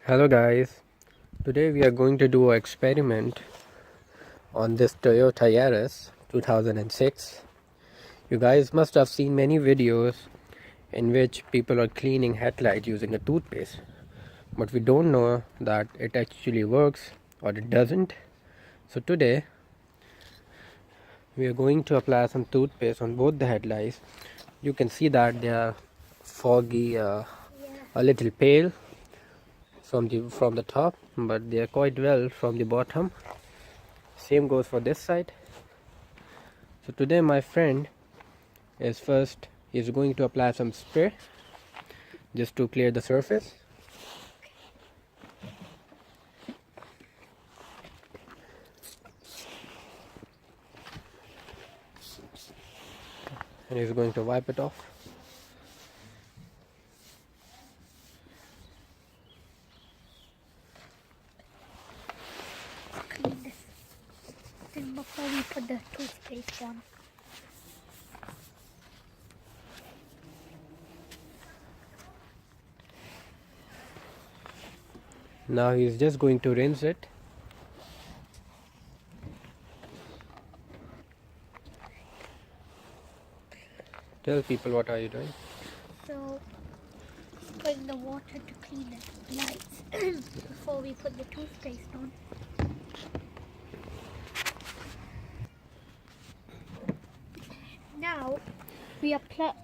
Hello guys, today we are going to do an experiment on this Toyota Yaris 2006. You guys must have seen many videos in which people are cleaning headlight using a toothpaste, but we don't know that it actually works or it doesn't. So today we are going to apply some toothpaste on both the headlights. You can see that they are foggy, a little pale from the top, but they are quite well from the bottom. Same goes for this side. So today my friend is going to apply some spray just to clear the surface. And he's going to wipe it off. Clean this thing before we put the toothpaste on. Now he's just going to rinse it. Tell people, what are you doing? So, putting the water to clean the lights before we put the toothpaste on.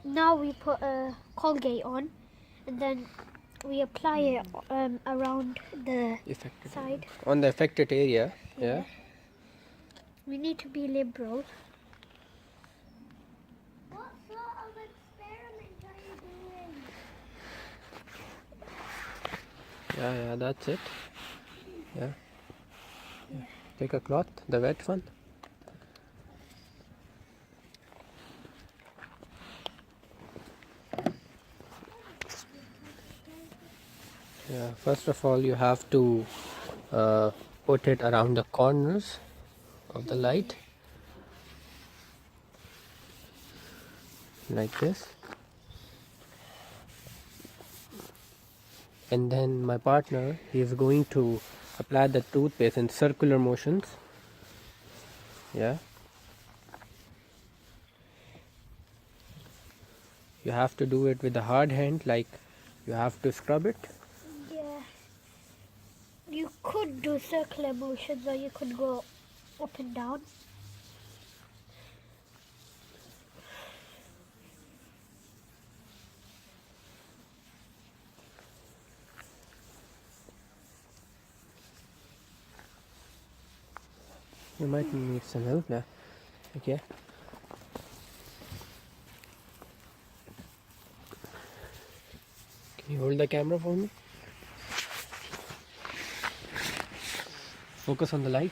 Now we put a Colgate on, and then we apply it around the side. On the affected area, yeah. We need to be liberal. What sort of experiment are you doing? Yeah, that's it. Yeah. Take a cloth, the wet one. Yeah, first of all you have to put it around the corners of the light, like this. And then my partner, he is going to apply the toothpaste in circular motions. Yeah. You have to do it with a hard hand, like you have to scrub it. Yeah. You could do circular motions, or you could go up and down. You might need some help now. Okay. Can you hold the camera for me? Focus on the light.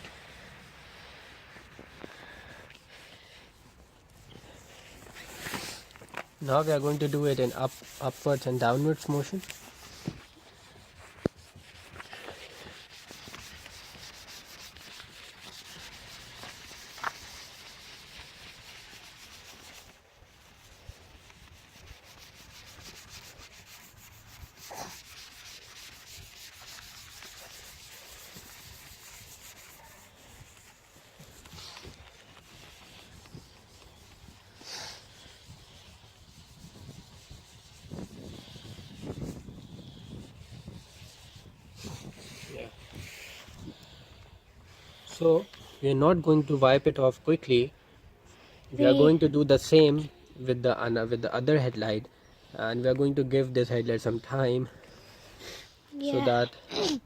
Now we are going to do it in upwards and downwards motion. So we are not going to wipe it off quickly. We are going to do the same with the other headlight, and we are going to give this headlight some time so that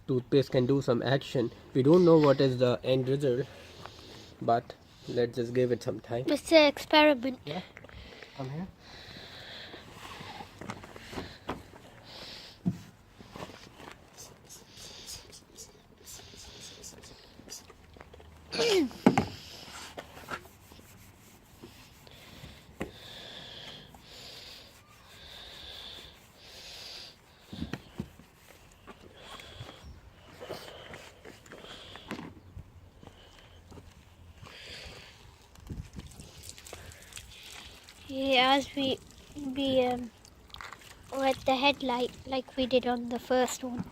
toothpaste can do some action. We don't know what is the end result, but let's just give it some time. It's an experiment. Yeah, come here. Yeah, as we wet the headlight like we did on the first one.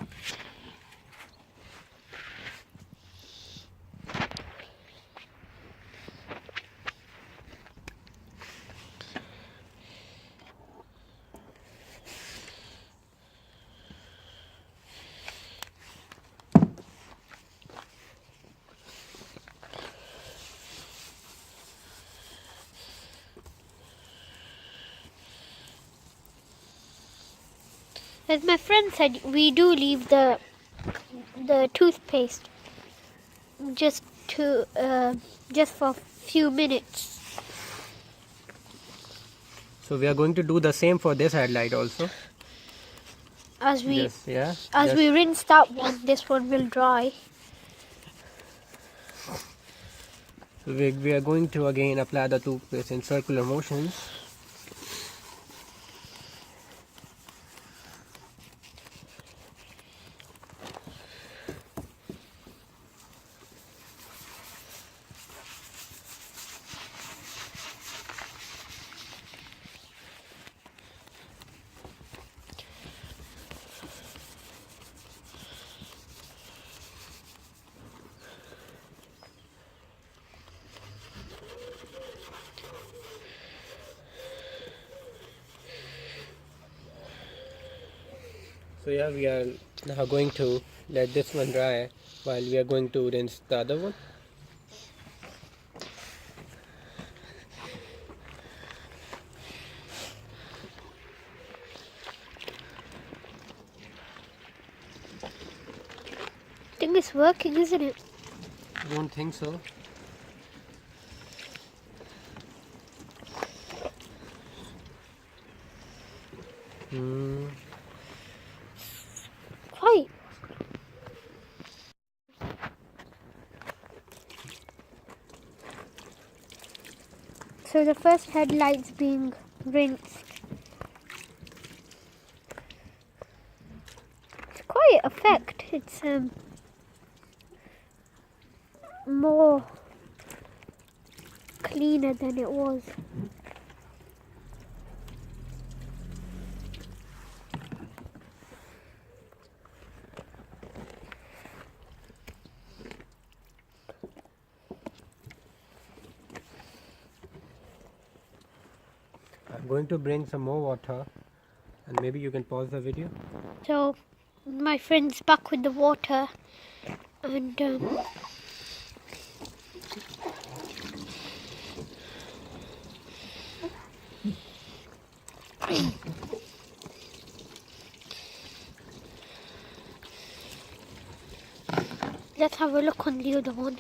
As my friend said, we do leave the toothpaste just for a few minutes. So we are going to do the same for this headlight also. As we Just we rinse that one, this one will dry. So we are going to again apply the toothpaste in circular motions. So yeah, we are now going to let this one dry while we are going to rinse the other one. I think it's working, isn't it? I don't think so. Quite. So the first headlight's being rinsed. It's quite effect. It's more cleaner than it was. I'm going to bring some more water and maybe you can pause the video. So my friend's back with the water and let's have a look on the other one.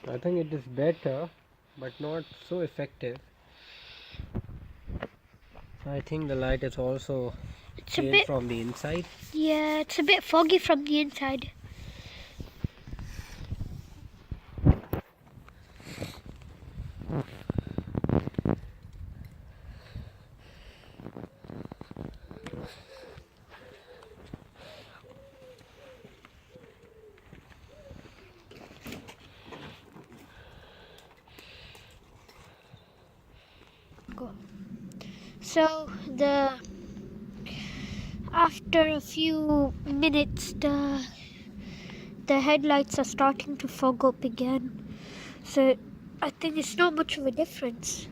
I think it is better but not so effective. I think the light is also changed from the inside. Yeah, it's a bit foggy from the inside. So after a few minutes the headlights are starting to fog up again. So I think it's not much of a difference.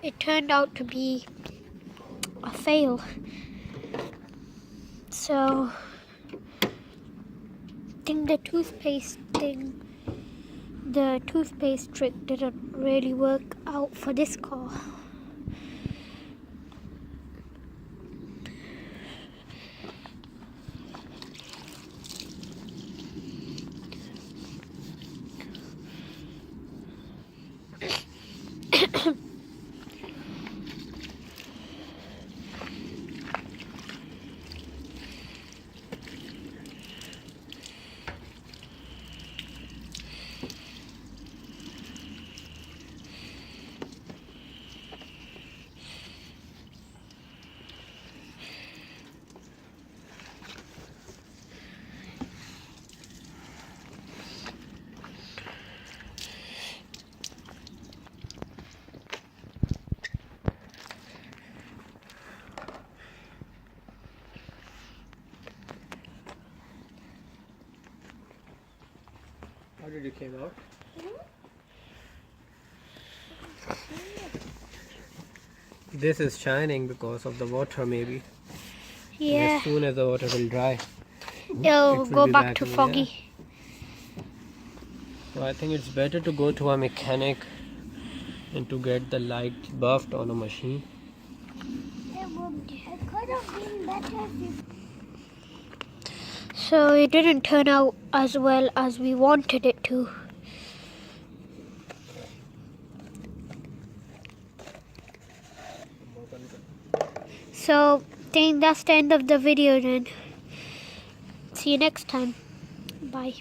It turned out to be a fail. So I think the toothpaste trick didn't really work out for this car. How did it came out? This is shining because of the water maybe. And Yeah, as soon as the water will dry, it'll it will go be back to in, yeah. foggy. So I think it's better to go to a mechanic and to get the light buffed on a machine. It could have been better if you. So it didn't turn out as well as we wanted it to. So I think that's the end of the video then. See you next time. Bye.